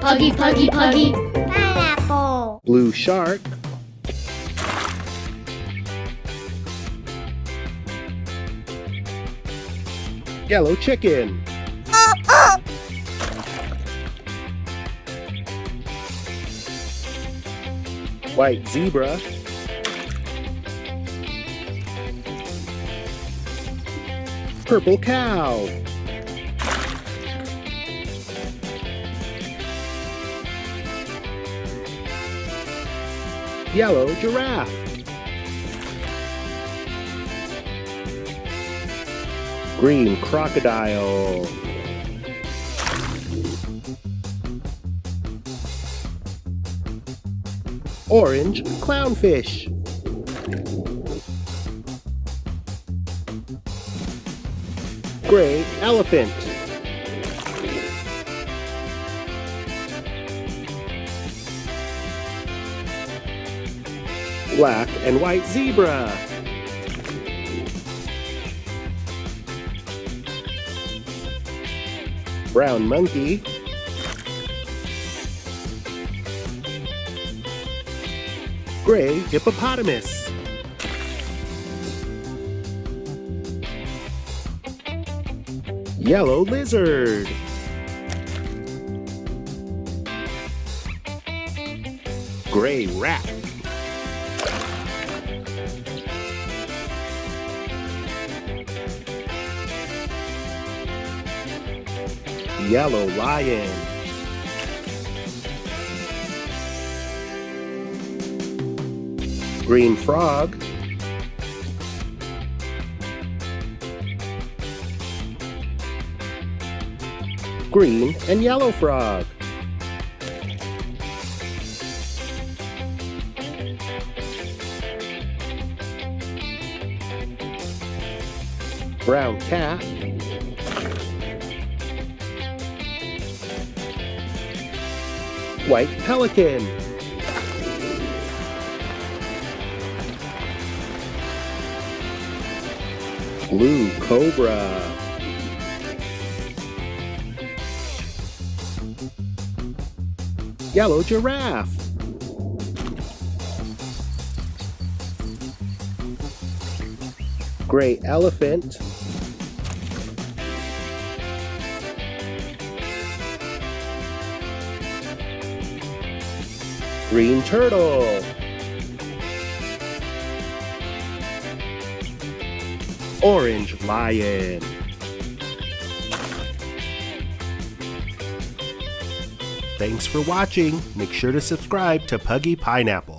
Puggy, Puggy, Puggy. Pineapple. Blue shark. Yellow chicken. White zebra. Purple cow. Yellow giraffe. Green crocodile. Orange clownfish. Gray elephant. Black and white zebra. Brown monkey. Gray hippopotamus. Yellow lizard. Gray rat. Yellow lion. Green frog. Green and yellow frog. Brown cat. White pelican. Blue cobra. Yellow giraffe. Gray elephant. Green turtle. Orange lion. Thanks for watching. Make sure to subscribe to Puggy Pineapple.